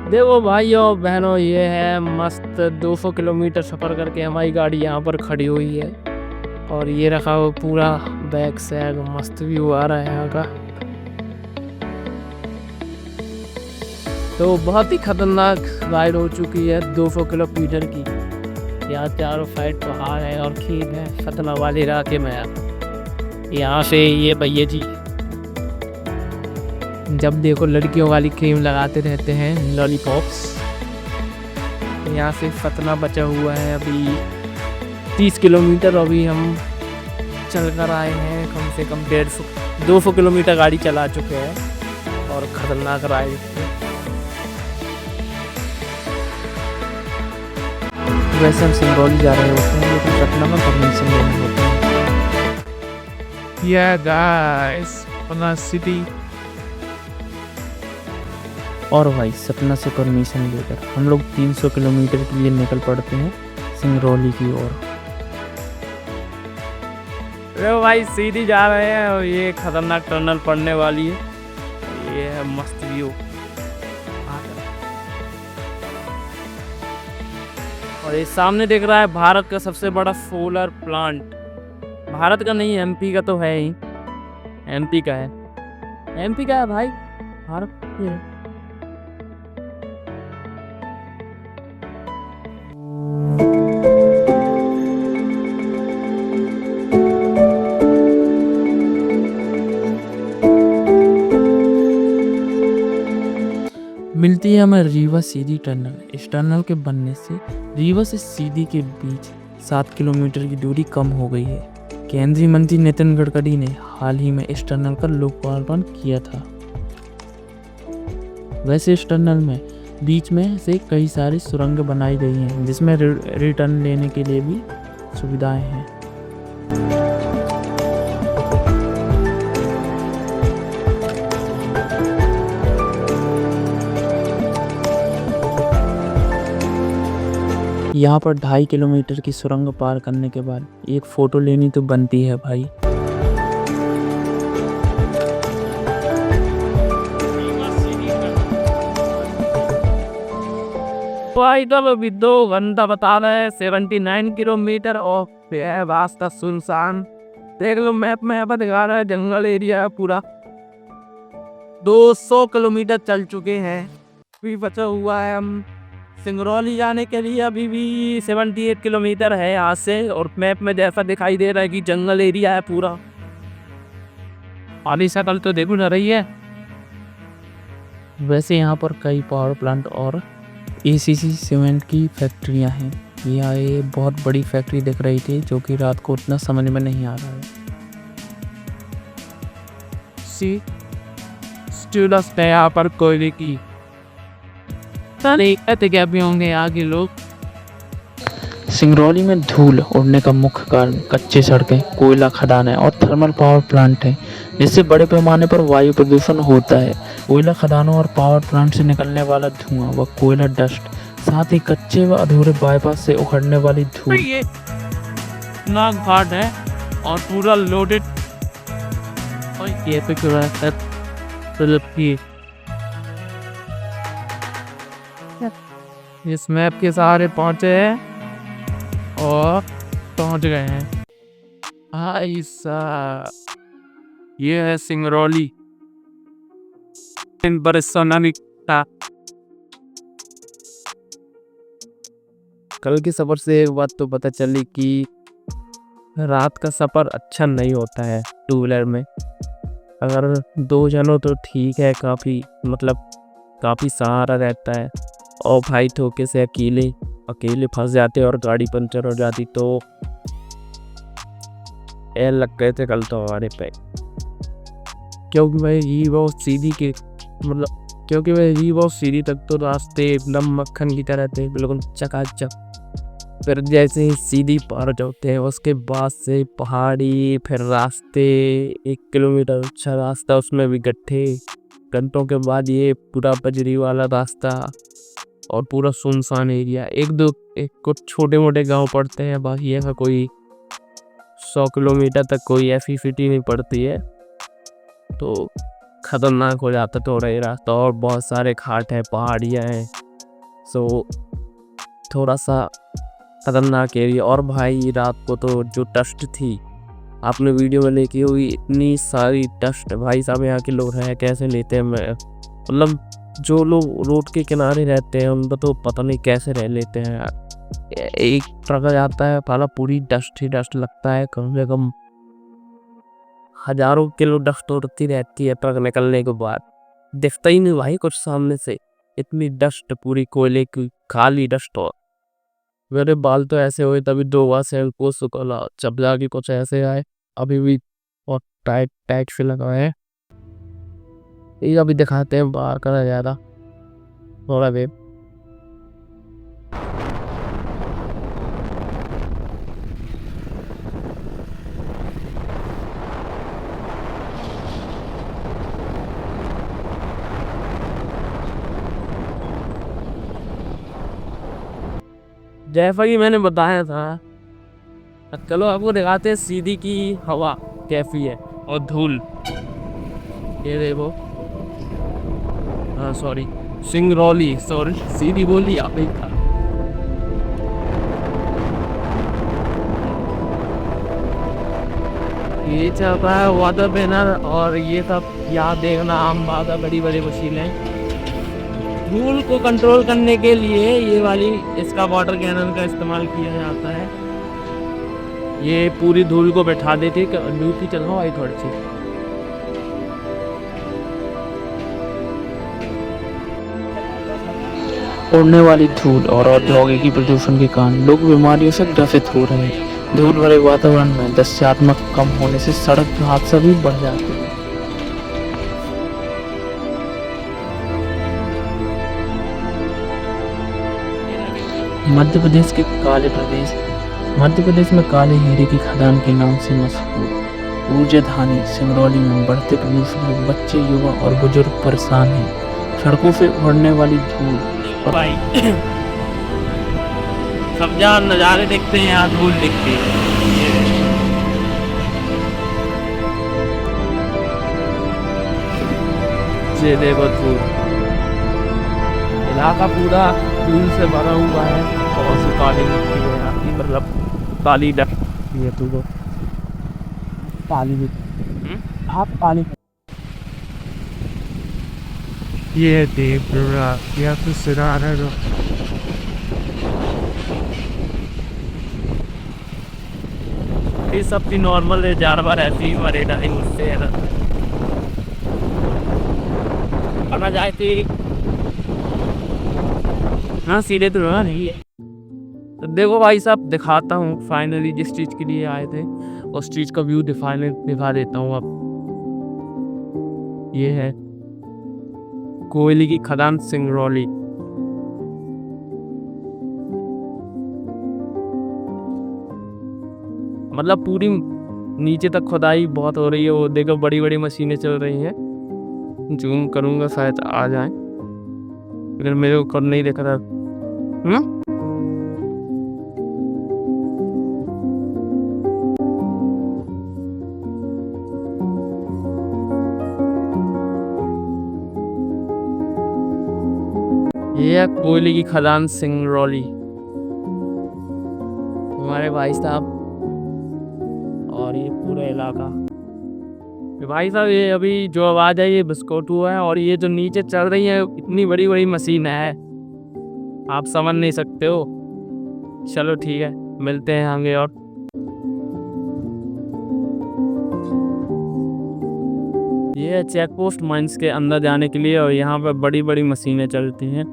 देखो भाइयों बहनों, ये है मस्त 200 किलोमीटर सफ़र करके हमारी गाड़ी यहाँ पर खड़ी हुई है। और ये रखा हुआ पूरा बैक सैग, मस्त व्यू आ रहा है यहाँ का। तो बहुत ही खतरनाक राइड हो चुकी है 200 किलोमीटर की। यहाँ चारों साइड पहाड़ है और खेत है सतना वाले इलाके में। यहाँ से ये भैया जी जब देखो लड़कियों वाली क्रीम लगाते रहते हैं, लॉलीपॉप्स। यहाँ से सतना बचा हुआ है अभी 30 किलोमीटर। अभी हम चल कर आए हैं कम से कम 200 किलोमीटर गाड़ी चला चुके हैं और खतरनाक राइड। वैसे हम सिंगरौली जा रहे होते हैं लेकिन सतना में परमिशन लेनी होती है। Yeah, guys, Satna city. और भाई सतना से परमिशन लेकर हम लोग 300 किलोमीटर के लिए निकल पड़ते हैं सिंगरौली की ओर। अरे भाई सीधी जा रहे हैं और ये खतरनाक टनल पड़ने वाली है। ये है मस्त व्यू। और ये सामने दिख रहा है भारत का सबसे बड़ा सोलर प्लांट। भारत का नहीं, एमपी का तो है ही। एमपी का है। एमपी का है भाई, भारत का है। मिलती है हमें रीवा सीधी टनल। इस टनल के बनने से रीवा से सीधी के बीच 7 किलोमीटर की दूरी कम हो गई है। केंद्रीय मंत्री नितिन गडकरी ने हाल ही में इस टनल का लोकार्पण किया था। वैसे इस टनल में बीच में से कई सारी सुरंग बनाई गई हैं जिसमें रिटर्न लेने के लिए भी सुविधाएं हैं। यहाँ पर 2.5 किलोमीटर की सुरंग पार करने के बाद एक फ़ोटो लेनी तो बनती है भाई। भाई तब अभी 2 घंटा बता रहे हैं, 79 किलोमीटर और रास्ता सुनसान। देख लो मैप में यहाँ पर दिखा रहा है जंगल एरिया है पूरा। 200 किलोमीटर चल चुके हैं, अभी बचा हुआ है हम सिंगरौली जाने के लिए अभी भी 78 किलोमीटर है यहाँ से। और मैप में जैसा दिखाई दे रहा है कि जंगल एरिया है पूरा। पानी शक्ल तो देखो ना रही है। वैसे यहाँ पर कई पावर प्लांट और एसीसी सीमेंट की फैक्ट्रियाँ हैं। यहाँ ये बहुत बड़ी फैक्ट्री दिख रही थी जो कि रात को उतना समझ में नहीं आ रहा है। स्टूडेंट्स ने यहाँ पर कोयले की क्या भी होंगे आगे लोग। सिंगरौली में धूल उड़ने का मुख्य कारण कच्ची सड़कें, कोयला खदानें और थर्मल पावर प्लांट हैं, जिससे बड़े पैमाने पर वायु प्रदूषण होता है। कोयला खदानों और पावर प्लांट से निकलने वाला धुआं व कोयला डस्ट, साथ ही कच्चे व अधूरे बाईपास से उखड़ने वाली धूल। ये नाग घाट है और पूरा लोडेड। और ये पे क्यों है इस मैप के सहारे पहुंचे हैं और पहुंच गए हैं। ऐसा ये है सिंगरौली। कल के सफ़र से एक बात तो पता चली कि रात का सफ़र अच्छा नहीं होता है टू व्हीलर में। अगर 2 जनों तो ठीक है, काफ़ी सहारा रहता है। और भाई ठोके से अकेले फंस जाते और गाड़ी पंचर हो जाती तो ए लग गए थे कल तो हमारे पे। क्योंकि भाई रीवा सीधी तक तो रास्ते एकदम मक्खन की तरह थे, बिल्कुल चकाचक। फिर जैसे ही सीधी पार जाते हैं उसके बाद से पहाड़ी, फिर रास्ते 1 किलोमीटर अच्छा रास्ता, उसमें भी गड्ढे। घंटों के बाद ये पूरा बजरी वाला रास्ता और पूरा सुनसान एरिया। एक कुछ छोटे मोटे गांव पड़ते हैं, बाकी ऐसा कोई 100 किलोमीटर तक कोई ऐसी सिटी नहीं पड़ती है। तो खतरनाक हो जाता थोड़ा ये रास्ता, और बहुत सारे घाट हैं, पहाड़ियाँ हैं, सो थोड़ा सा खतरनाक एरिया। और भाई रात को तो जो डस्ट थी, आपने वीडियो में देखी होगी, इतनी सारी डस्ट। भाई साहब यहाँ के लोग हैं कैसे लेते हैं, मतलब जो लोग रोड के किनारे रहते हैं उनको तो पता नहीं कैसे रह लेते हैं यार। एक ट्रक जाता है पाला, पूरी डस्ट ही डस्ट लगता है, कम से कम हजारों किलो डस्ट उड़ती रहती है ट्रक निकलने के बाद, दिखता ही नहीं भाई कुछ सामने से, इतनी डस्ट, पूरी कोयले की काली डस्ट। और मेरे बाल तो ऐसे हुए तभी 2 बार शैम्पू सुखा, जब जाके कुछ ऐसे आए, अभी भी बहुत टाइट टाइट से लगा है। ये अभी दिखाते हैं बाहर का नज़ारा थोड़ा देर। जैसा कि मैंने बताया था, चलो आपको दिखाते हैं सीधी की हवा कैसी है और धूल। ये देखो, हाँ सॉरी, सिंगरौली, सॉरी सीधी बोली आप ही था। ये चल रहा है वाटर बैनर, और ये सब यहाँ देखना आम बात है, बड़ी बड़ी मशीनें। धूल को कंट्रोल करने के लिए ये वाली इसका वाटर कैनन का इस्तेमाल किया जाता है। ये पूरी धूल को बैठा देती है। ड्यूटी चल रहा है थोड़ी सी। उड़ने वाली धूल और औद्योगिक प्रदूषण के कारण लोग बीमारियों से ग्रसित हो रहे हैं। धूल भरे वातावरण में दस्यात्मक कम होने से सड़क हादसा भी बढ़ जाते हैं। मध्य प्रदेश के काले प्रदेश, मध्य प्रदेश में काले हीरे की खदान के नाम से मशहूर ऊर्जाधानी सिंगरौली में बढ़ते प्रदूषण से बच्चे, युवा और बुजुर्ग परेशान हैं। सड़कों से उड़ने वाली धूल भाई सब जहाँ नज़ारे दिखते हैं यहाँ धूल दिखती है। ये देखो धूल, इलाका पूरा धूल से भरा हुआ है, और से काली मिट्टी है यहाँ की, मतलब काली डस्ट है। तो काली मिट्टी, आप काली, ये देख रहा या तो सिरा है जो ये सब भी नॉर्मल है, जानवर ऐसी ही मरे नहीं मुझसे है ना, आना जाए थी। हाँ सीधे तो रहा नहीं है। तो देखो भाई साहब, दिखाता हूँ फाइनली जिस चीज़ के लिए आए थे उस चीज़ का व्यू दिखा देता हूँ अब। ये है कोयले की खदान सिंगरौली। मतलब पूरी नीचे तक खुदाई बहुत हो रही है, वो देखो बड़ी बड़ी मशीनें चल रही हैं। जूम करूँगा शायद आ जाए, अगर मेरे को कर नहीं दिख रहा। ये है कोयले की खदान सिंगरौली, हमारे भाई साहब, और ये पूरा इलाका। भाई साहब ये अभी जो आवाज़ है ये बिस्कुट हुआ है, और ये जो नीचे चल रही है इतनी बड़ी बड़ी मशीन है, आप समझ नहीं सकते हो। चलो ठीक है, मिलते हैं आगे। और ये है चेक पोस्ट माइंस के अंदर जाने के लिए, और यहाँ पर बड़ी बड़ी मशीनें चलती हैं।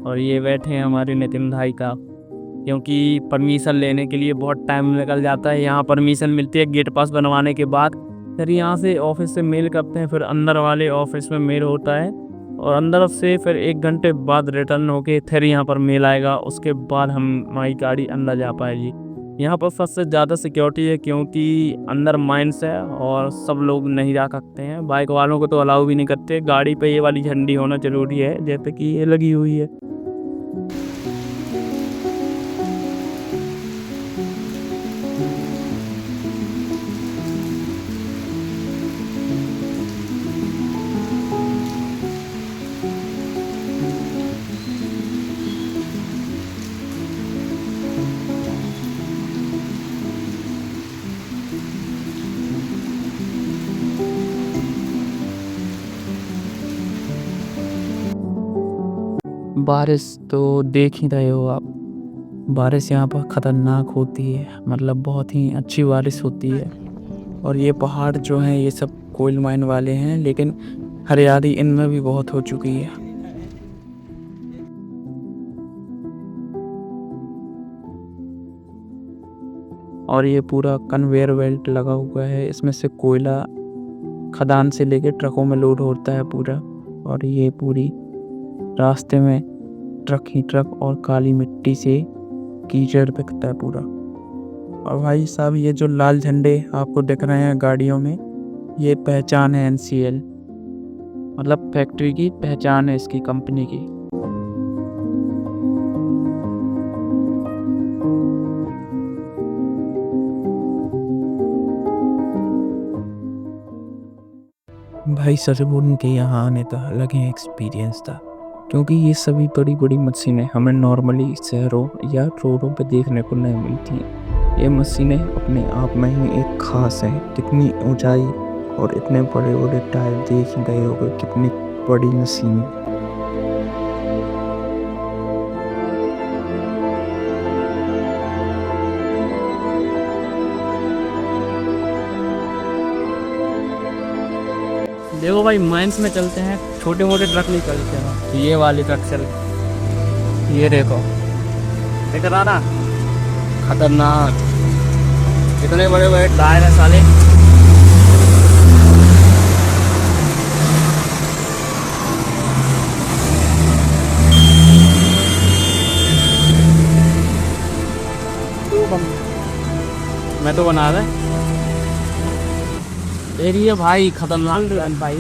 और ये बैठे हैं हमारे नितिन भाई का, क्योंकि परमिशन लेने के लिए बहुत टाइम निकल जाता है। यहाँ परमिशन मिलती है गेट पास बनवाने के बाद, फिर यहाँ से ऑफिस से मेल करते हैं, फिर अंदर वाले ऑफिस में मेल होता है, और अंदर से फिर 1 घंटे बाद रिटर्न होके फिर यहाँ पर मेल आएगा, उसके बाद हमारी गाड़ी अंदर जा पाएगी। यहाँ पर सबसे ज़्यादा सिक्योरिटी है, क्योंकि अंदर माइंस है और सब लोग नहीं जा सकते हैं। बाइक वालों को तो अलाउ भी नहीं करते। गाड़ी पे ये वाली झंडी होना ज़रूरी है, जैसे कि ये लगी हुई है। बारिश तो देख ही रहे हो आप, बारिश यहाँ पर ख़तरनाक होती है, मतलब बहुत ही अच्छी बारिश होती है। और ये पहाड़ जो हैं ये सब कोल माइन वाले हैं, लेकिन हरियाली इनमें भी बहुत हो चुकी है। और ये पूरा कन्वेयर बेल्ट लगा हुआ है, इसमें से कोयला खदान से लेके ट्रकों में लोड होता है पूरा। और ये पूरी रास्ते में ट्रक ही ट्रक और काली मिट्टी से कीचड़ दिखता है पूरा। और भाई साहब ये जो लाल झंडे आपको दिख रहे हैं गाड़ियों में, ये पहचान है NCL, मतलब फैक्ट्री की पहचान है इसकी कंपनी की। भाई सच बोलूं के यहाँ आने का अलग ही एक्सपीरियंस था, क्योंकि ये सभी बड़ी बड़ी मशीनें हमें नॉर्मली शहरों या रोडों पे देखने को नहीं मिलती। ये मशीनें अपने आप में ही एक खास है। कितनी ऊंचाई और इतने बड़े बड़े टायर देख ही गए होगे, कितनी बड़ी मशीन। देखो भाई, माइंस में चलते हैं, छोटे मोटे ट्रक नहीं चलते हैं, ये वाली ट्रक चल, ये देखो दिख रहा ना, खतरनाक, इतने बड़े बड़े टायर है साले। मैं तो बना रहा एरिया भाई, खतरनाक भाई।